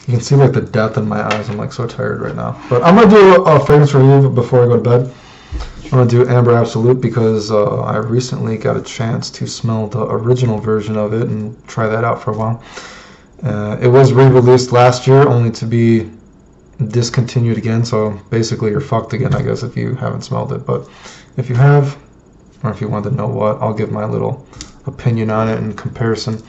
You can see like the depth in my eyes. I'm like so tired right now. But I'm gonna do a fragrance review before I go to bed. I'm gonna do Amber Absolute because I recently got a chance to smell the original version of it and try that out for a while. It was re-released last year, only to be discontinued again. So basically, you're fucked again, I guess, if you haven't smelled it. But if you have, or if you want to know what, I'll give my little opinion on it in comparison.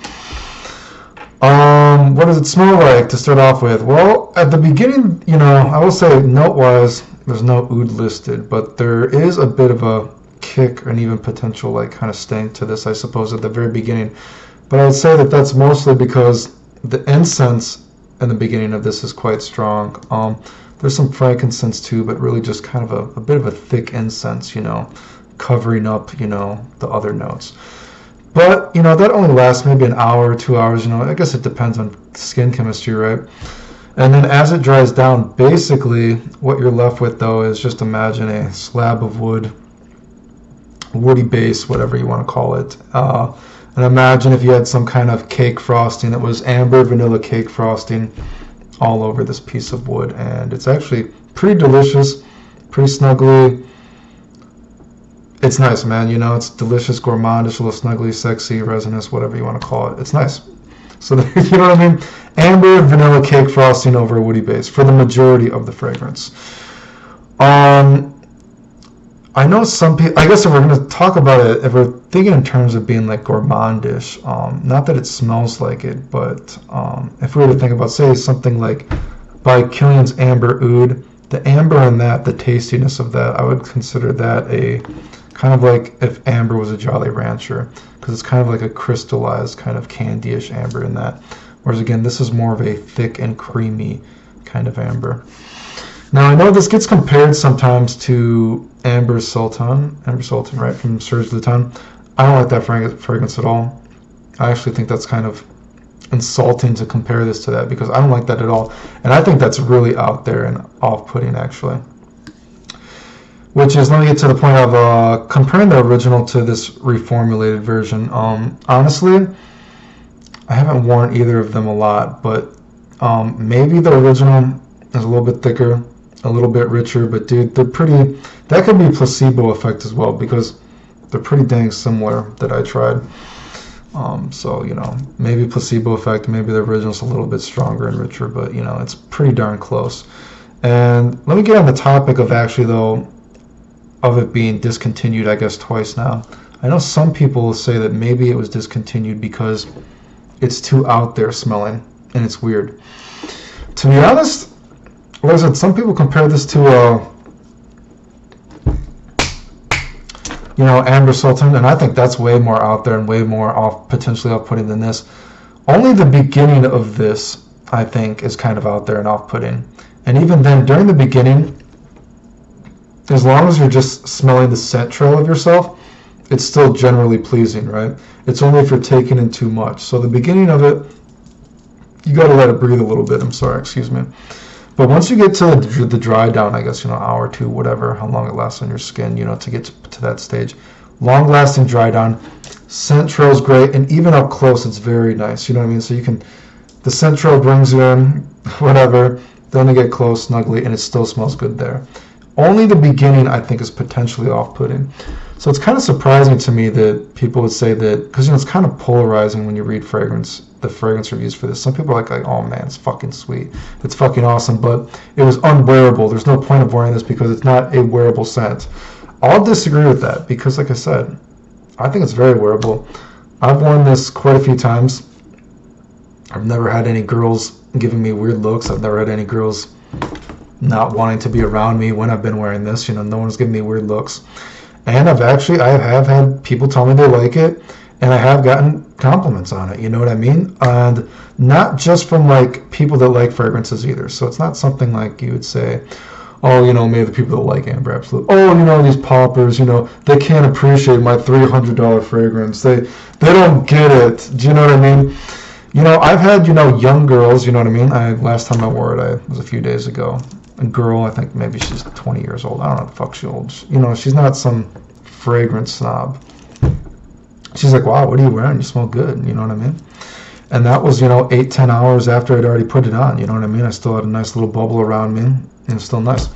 What does it smell like to start off with? Well, at the beginning, you know, I will say note-wise, there's no oud listed, but there is a bit of a kick and even potential like kind of stank to this, I suppose, at the very beginning. But I would say that that's mostly because the incense in the beginning of this is quite strong. There's some frankincense too, but really just kind of a bit of a thick incense, you know, covering up, you know, the other notes. But, you know, that only lasts maybe an hour or 2 hours, you know, I guess it depends on skin chemistry, right? And then as it dries down, basically what you're left with though is just imagine a slab of wood, woody base, whatever you want to call it. And imagine if you had some kind of cake frosting that was amber vanilla cake frosting all over this piece of wood. And it's actually pretty delicious, pretty snuggly. It's nice, man. You know, it's delicious, gourmandish, a little snuggly, sexy, resinous, whatever you want to call it. It's nice. So, you know what I mean? Amber vanilla cake frosting over a woody base for the majority of the fragrance. I know some people, I guess if we're going to talk about it, if we're thinking in terms of being like gourmandish, not that it smells like it, but if we were to think about, say, something like by Killian's Amber Oud, the amber in that, the tastiness of that, I would consider that a kind of like if amber was a Jolly Rancher, because it's kind of like a crystallized kind of candy-ish amber in that. Whereas again, this is more of a thick and creamy kind of amber. Now I know this gets compared sometimes to Amber Sultan, right, from Serge Luton. I don't like that fragrance at all. I actually think that's kind of insulting to compare this to that because I don't like that at all. And I think that's really out there and off-putting actually. Which is, let me get to the point of comparing the original to this reformulated version. Honestly, I haven't worn either of them a lot, but maybe the original is a little bit thicker, a little bit richer, but dude, they're pretty, that could be placebo effect as well because they're pretty dang similar that I tried. So, you know, maybe placebo effect, maybe the original's a little bit stronger and richer, but, you know, it's pretty darn close. And let me get on the topic of actually, though, of it being discontinued, I guess, twice now. I know some people say that maybe it was discontinued because it's too out there smelling, and it's weird. To be honest, like I said, some people compare this to, you know, Amber Sultan, and I think that's way more out there and way more potentially off-putting than this. Only the beginning of this, I think, is kind of out there and off-putting. And even then, during the beginning, as long as you're just smelling the scent trail of yourself, it's still generally pleasing, right? It's only if you're taking in too much. So the beginning of it, you got to let it breathe a little bit. I'm sorry, excuse me. But once you get to the dry down, I guess, you know, hour or two, whatever, how long it lasts on your skin, you know, to get to that stage. Long-lasting dry down. Scent trail's great, and even up close, it's very nice. You know what I mean? So you can, the scent trail brings you in, whatever. Then you get close, snugly, and it still smells good there. Only the beginning, I think, is potentially off-putting. So it's kind of surprising to me that people would say that, because, you know, it's kind of polarizing when you read the fragrance reviews for this. Some people are like, oh man, it's fucking sweet. It's fucking awesome, but it was unwearable. There's no point of wearing this because it's not a wearable scent. I'll disagree with that because, like I said, I think it's very wearable. I've worn this quite a few times. I've never had any girls giving me weird looks. I've never had any girls not wanting to be around me when I've been wearing this. You know, no one's giving me weird looks. And I have had people tell me they like it, and I have gotten compliments on it, you know what I mean? And not just from like people that like fragrances either. So it's not something like you would say, oh, you know, maybe the people that like Amber Absolute, oh, you know, these poppers, you know, they can't appreciate my $300 fragrance. They don't get it. Do you know what I mean? You know, I've had, you know, young girls, you know what I mean? Last time I wore it, was a few days ago. A girl, I think maybe she's 20 years old. I don't know what the fuck she's old. You know, she's not some fragrance snob. She's like, wow, what are you wearing? You smell good. You know what I mean? And that was, 8-10 hours after I'd already put it on. You know what I mean? I still had a nice little bubble around me, and it's still nice.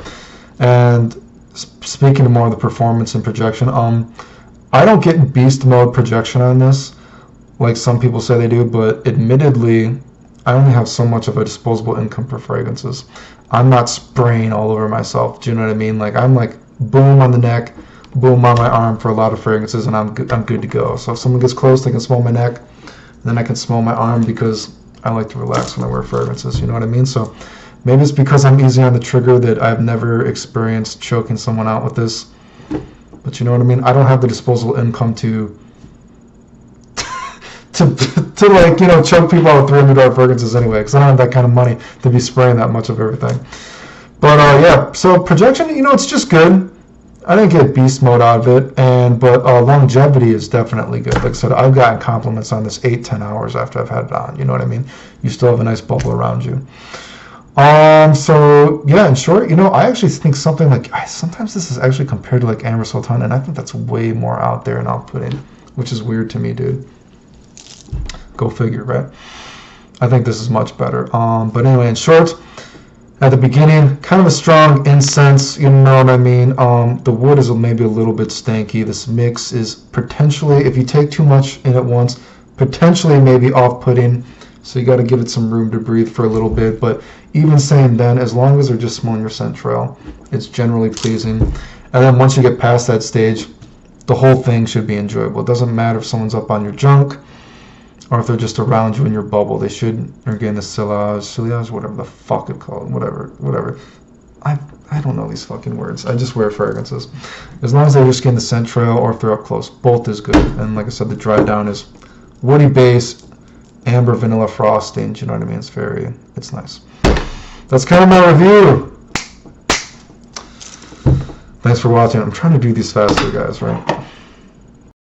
And speaking of more of the performance and projection, I don't get beast mode projection on this, like some people say they do, but admittedly, I only have so much of a disposable income for fragrances. I'm not spraying all over myself. Do you know what I mean? Like, I'm like boom on the neck, boom on my arm for a lot of fragrances, and I'm good to go. So if someone gets close, they can smell my neck, and then I can smell my arm because I like to relax when I wear fragrances. You know what I mean? So maybe it's because I'm easy on the trigger that I've never experienced choking someone out with this. But you know what I mean? I don't have the disposable income to like, choke people out with $300 fragrances anyway, because I don't have that kind of money to be spraying that much of everything. But yeah, so projection, it's just good. I didn't get beast mode out of it, but longevity is definitely good. Like I said, I've gotten compliments on this 8-10 hours after I've had it on. You know what I mean? You still have a nice bubble around you. So yeah, in short, I actually think something like, sometimes this is actually compared to like Amber Sultan, and I think that's way more out there and off-putting, which is weird to me, dude. Go figure, right? I think this is much better. But anyway, in short, at the beginning, kind of a strong incense, you know what I mean? The wood is maybe a little bit stanky. This mix is potentially, if you take too much in at once, potentially maybe off-putting. So you got to give it some room to breathe for a little bit. But even saying then, as long as they're just smelling your scent trail, it's generally pleasing. And then once you get past that stage, the whole thing should be enjoyable. It doesn't matter if someone's up on your junk or if they're just around you in your bubble. They should, or again, the sillage, whatever the fuck it's called, whatever. I don't know these fucking words. I just wear fragrances. As long as they're just getting the scent trail or if they're up close, both is good. And like I said, the dry down is woody base, amber vanilla frosting. Do you know what I mean? It's nice. That's kind of my review. Thanks for watching. I'm trying to do these faster, guys, right?